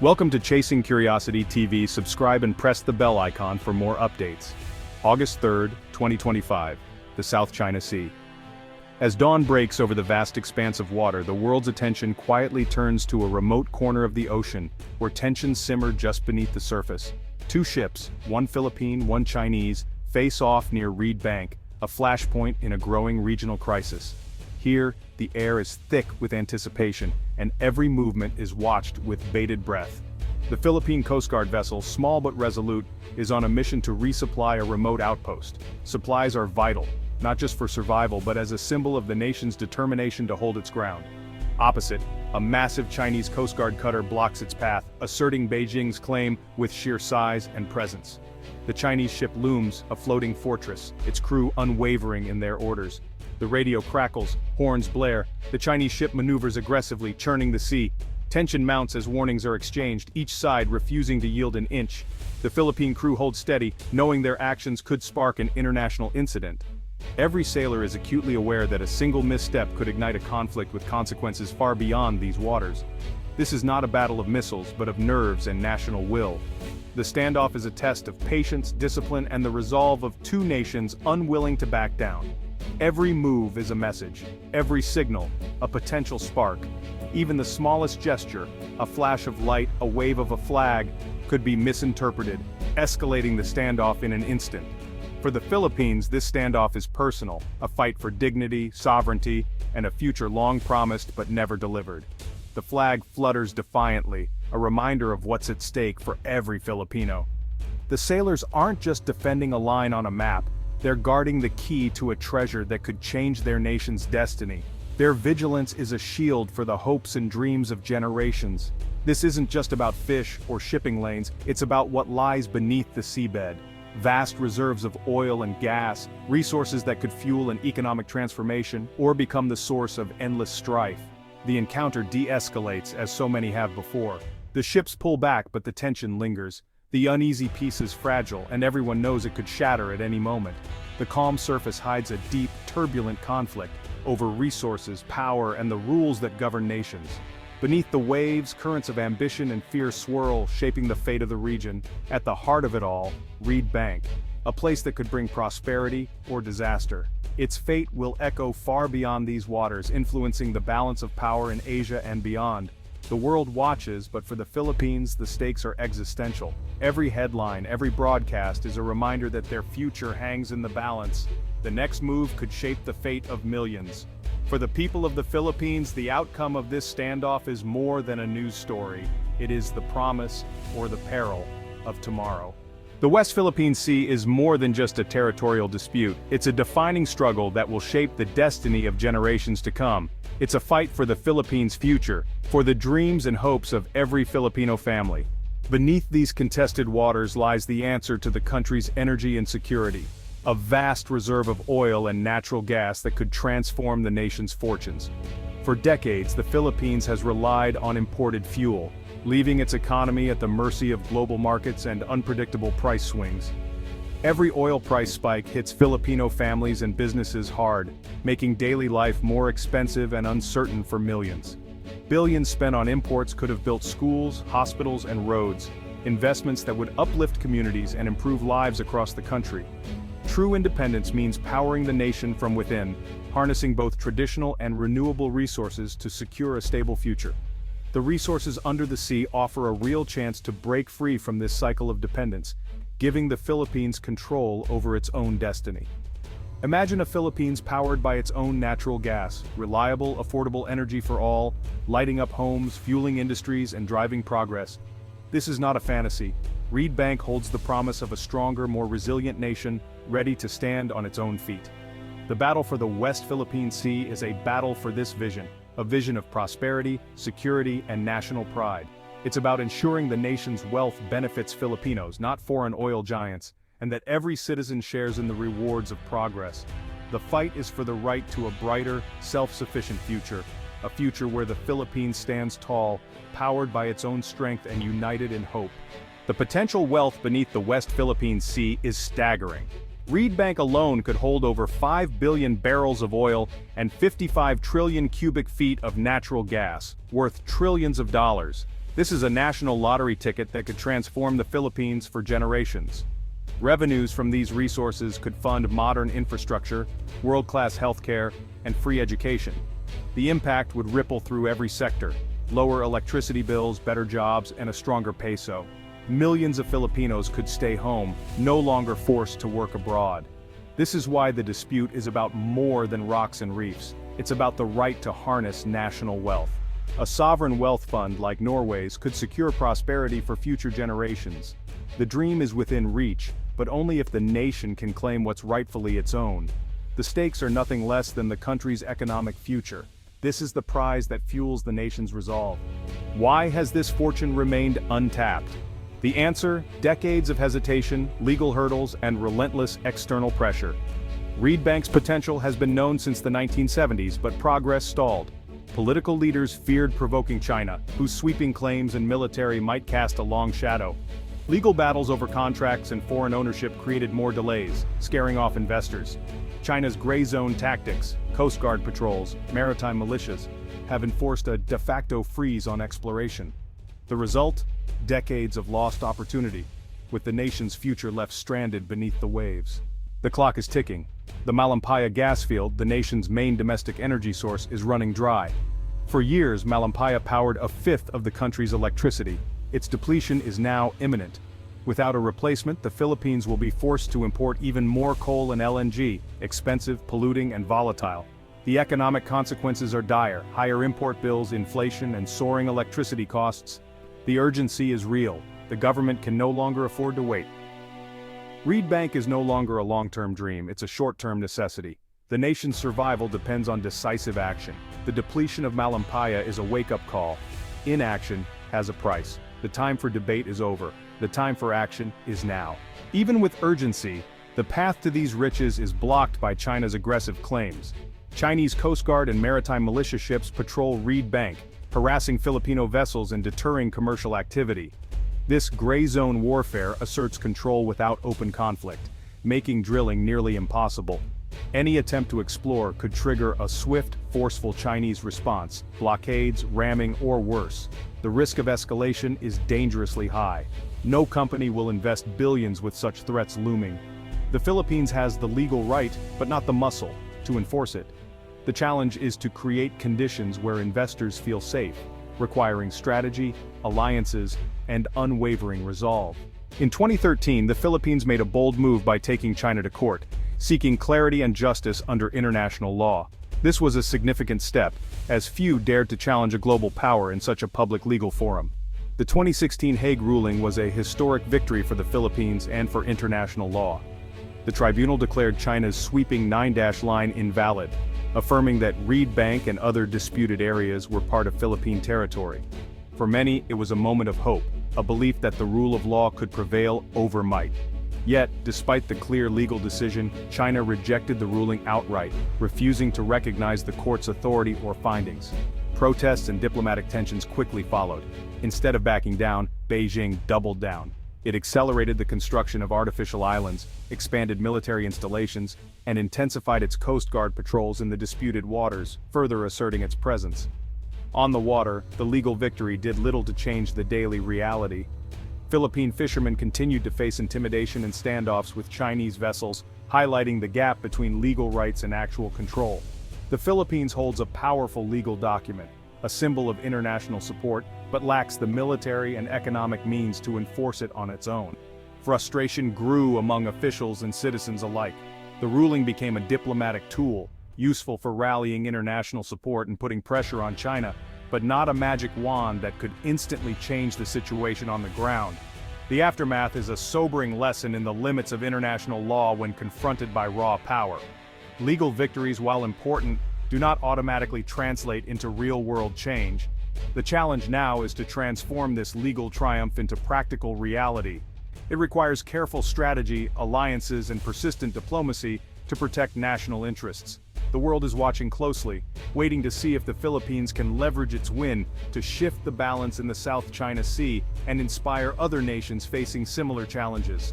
Welcome to Chasing Curiosity TV. Subscribe and press the bell icon for more updates. August 3rd, 2025. The South China Sea. As dawn breaks over the vast expanse of water, the world's attention quietly turns to a remote corner of the ocean, where tensions simmer just beneath the surface. Two ships, one Philippine, one Chinese, face off near Reed Bank, a flashpoint in a growing regional crisis. Here, the air is thick with anticipation, and every movement is watched with bated breath. The Philippine Coast Guard vessel, small but resolute, is on a mission to resupply a remote outpost. Supplies are vital, not just for survival but as a symbol of the nation's determination to hold its ground. Opposite, a massive Chinese Coast Guard cutter blocks its path, asserting Beijing's claim with sheer size and presence. The Chinese ship looms, a floating fortress, its crew unwavering in their orders. The radio crackles, horns blare, the Chinese ship maneuvers aggressively, churning the sea. Tension mounts as warnings are exchanged, each side refusing to yield an inch. The Philippine crew holds steady, knowing their actions could spark an international incident. Every sailor is acutely aware that a single misstep could ignite a conflict with consequences far beyond these waters. This is not a battle of missiles, but of nerves and national will. The standoff is a test of patience, discipline, and the resolve of two nations unwilling to back down. Every move is a message, every signal, a potential spark. Even the smallest gesture, a flash of light, a wave of a flag, could be misinterpreted, escalating the standoff in an instant. For the Philippines, this standoff is personal, a fight for dignity, sovereignty, and a future long promised but never delivered. The flag flutters defiantly, a reminder of what's at stake for every Filipino. The sailors aren't just defending a line on a map, they're guarding the key to a treasure that could change their nation's destiny. Their vigilance is a shield for the hopes and dreams of generations. This isn't just about fish or shipping lanes, it's about what lies beneath the seabed. Vast reserves of oil and gas, resources that could fuel an economic transformation or become the source of endless strife. The encounter de-escalates as so many have before. The ships pull back but the tension lingers. The uneasy peace is fragile and everyone knows it could shatter at any moment. The calm surface hides a deep, turbulent conflict over resources, power, and the rules that govern nations. Beneath the waves, currents of ambition and fear swirl, shaping the fate of the region. At the heart of it all, Reed Bank, a place that could bring prosperity or disaster. Its fate will echo far beyond these waters, influencing the balance of power in Asia and beyond. The world watches, but for the Philippines, the stakes are existential. Every headline, every broadcast is a reminder that their future hangs in the balance. The next move could shape the fate of millions. For the people of the Philippines, the outcome of this standoff is more than a news story. It is the promise, or the peril, of tomorrow. The West Philippine Sea is more than just a territorial dispute. It's a defining struggle that will shape the destiny of generations to come. It's a fight for the Philippines' future, for the dreams and hopes of every Filipino family. Beneath these contested waters lies the answer to the country's energy insecurity. A vast reserve of oil and natural gas that could transform the nation's fortunes. For decades, the Philippines has relied on imported fuel, leaving its economy at the mercy of global markets and unpredictable price swings. Every oil price spike hits Filipino families and businesses hard, making daily life more expensive and uncertain for millions. Billions spent on imports could have built schools, hospitals, and roads, investments that would uplift communities and improve lives across the country. True independence means powering the nation from within, harnessing both traditional and renewable resources to secure a stable future. The resources under the sea offer a real chance to break free from this cycle of dependence, giving the Philippines control over its own destiny. Imagine a Philippines powered by its own natural gas, reliable, affordable energy for all, lighting up homes, fueling industries, and driving progress. This is not a fantasy. Reed Bank holds the promise of a stronger, more resilient nation, ready to stand on its own feet. The battle for the West Philippine Sea is a battle for this vision, a vision of prosperity, security, and national pride. It's about ensuring the nation's wealth benefits Filipinos, not foreign oil giants, and that every citizen shares in the rewards of progress. The fight is for the right to a brighter, self-sufficient future, a future where the Philippines stands tall, powered by its own strength and united in hope. The potential wealth beneath the West Philippine Sea is staggering. Reed Bank alone could hold over 5 billion barrels of oil and 55 trillion cubic feet of natural gas, worth trillions of dollars. This is a national lottery ticket that could transform the Philippines for generations. Revenues from these resources could fund modern infrastructure, world-class healthcare, and free education. The impact would ripple through every sector: lower electricity bills, better jobs, and a stronger peso. Millions of Filipinos could stay home, no longer forced to work abroad. This is why the dispute is about more than rocks and reefs. It's about the right to harness national wealth. A sovereign wealth fund like Norway's could secure prosperity for future generations. The dream is within reach, but only if the nation can claim what's rightfully its own. The stakes are nothing less than the country's economic future. This is the prize that fuels the nation's resolve. Why has this fortune remained untapped? The answer: decades of hesitation, legal hurdles, and relentless external pressure. Reed Bank's potential has been known since the 1970s, but progress stalled. Political leaders feared provoking China, whose sweeping claims and military might cast a long shadow. Legal battles over contracts and foreign ownership created more delays, scaring off investors. China's gray zone tactics, Coast Guard patrols, maritime militias, have enforced a de facto freeze on exploration. The result? Decades of lost opportunity, with the nation's future left stranded beneath the waves. The clock is ticking. The Malampaya gas field, the nation's main domestic energy source, is running dry. For years, Malampaya powered a fifth of the country's electricity. Its depletion is now imminent. Without a replacement, the Philippines will be forced to import even more coal and LNG, expensive, polluting, and volatile. The economic consequences are dire: higher import bills, inflation, and soaring electricity costs. The urgency is real. The government can no longer afford to wait. Reed Bank is no longer a long-term dream, it's a short-term necessity. The nation's survival depends on decisive action. The depletion of Malampaya is a wake-up call. Inaction has a price. The time for debate is over. The time for action is now. Even with urgency, the path to these riches is blocked by China's aggressive claims. Chinese Coast Guard and maritime militia ships patrol Reed Bank, harassing Filipino vessels and deterring commercial activity. This gray zone warfare asserts control without open conflict, making drilling nearly impossible. Any attempt to explore could trigger a swift, forceful Chinese response: blockades, ramming, or worse. The risk of escalation is dangerously high. No company will invest billions with such threats looming. The Philippines has the legal right, but not the muscle, to enforce it. The challenge is to create conditions where investors feel safe, requiring strategy, alliances, and unwavering resolve. In 2013, the Philippines made a bold move by taking China to court, seeking clarity and justice under international law. This was a significant step, as few dared to challenge a global power in such a public legal forum. The 2016 Hague ruling was a historic victory for the Philippines and for international law. The tribunal declared China's sweeping 9-dash line invalid, affirming that Reed Bank and other disputed areas were part of Philippine territory. For many, it was a moment of hope, a belief that the rule of law could prevail over might. Yet, despite the clear legal decision, China rejected the ruling outright, refusing to recognize the court's authority or findings. Protests and diplomatic tensions quickly followed. Instead of backing down, Beijing doubled down. It accelerated the construction of artificial islands, expanded military installations, and intensified its Coast Guard patrols in the disputed waters, further asserting its presence. On the water, the legal victory did little to change the daily reality. Philippine fishermen continued to face intimidation and standoffs with Chinese vessels, highlighting the gap between legal rights and actual control. The Philippines holds a powerful legal document, a symbol of international support, but lacks the military and economic means to enforce it on its own. Frustration grew among officials and citizens alike. The ruling became a diplomatic tool, useful for rallying international support and putting pressure on China, but not a magic wand that could instantly change the situation on the ground. The aftermath is a sobering lesson in the limits of international law when confronted by raw power. Legal victories, while important, do not automatically translate into real-world change. The challenge now is to transform this legal triumph into practical reality. It requires careful strategy, alliances, and persistent diplomacy to protect national interests. The world is watching closely, waiting to see if the Philippines can leverage its win to shift the balance in the South China Sea and inspire other nations facing similar challenges.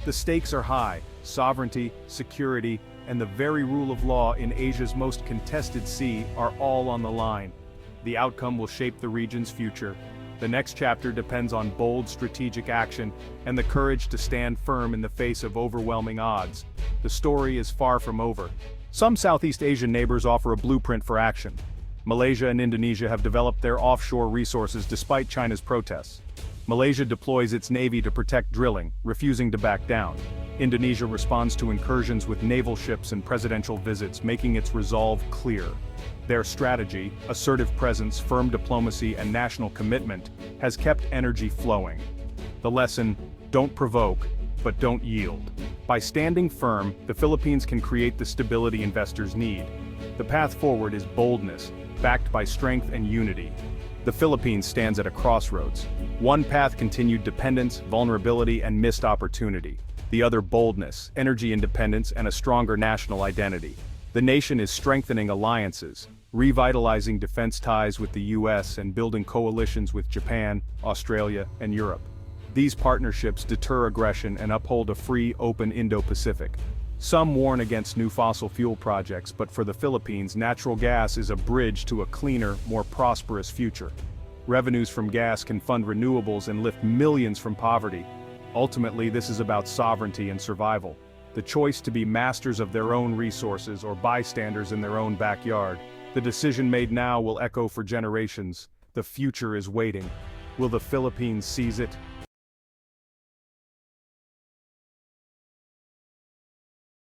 The stakes are high: sovereignty, security, and the very rule of law in Asia's most contested sea are all on the line. The outcome will shape the region's future. The next chapter depends on bold strategic action and the courage to stand firm in the face of overwhelming odds. The story is far from over. Some Southeast Asian neighbors offer a blueprint for action. Malaysia and Indonesia have developed their offshore resources despite China's protests. Malaysia deploys its navy to protect drilling, refusing to back down. Indonesia responds to incursions with naval ships and presidential visits, making its resolve clear. Their strategy, assertive presence, firm diplomacy, and national commitment has kept energy flowing. The lesson: don't provoke, but don't yield. By standing firm, the Philippines can create the stability investors need. The path forward is boldness, backed by strength and unity. The Philippines stands at a crossroads. One path: continued dependence, vulnerability, and missed opportunity. The other: boldness, energy independence, and a stronger national identity. The nation is strengthening alliances, revitalizing defense ties with the US and building coalitions with Japan, Australia, and Europe. These partnerships deter aggression and uphold a free, open Indo-Pacific. Some warn against new fossil fuel projects, but for the Philippines, natural gas is a bridge to a cleaner, more prosperous future. Revenues from gas can fund renewables and lift millions from poverty. Ultimately, this is about sovereignty and survival. The choice to be masters of their own resources or bystanders in their own backyard. The decision made now will echo for generations. The future is waiting. Will the Philippines seize it?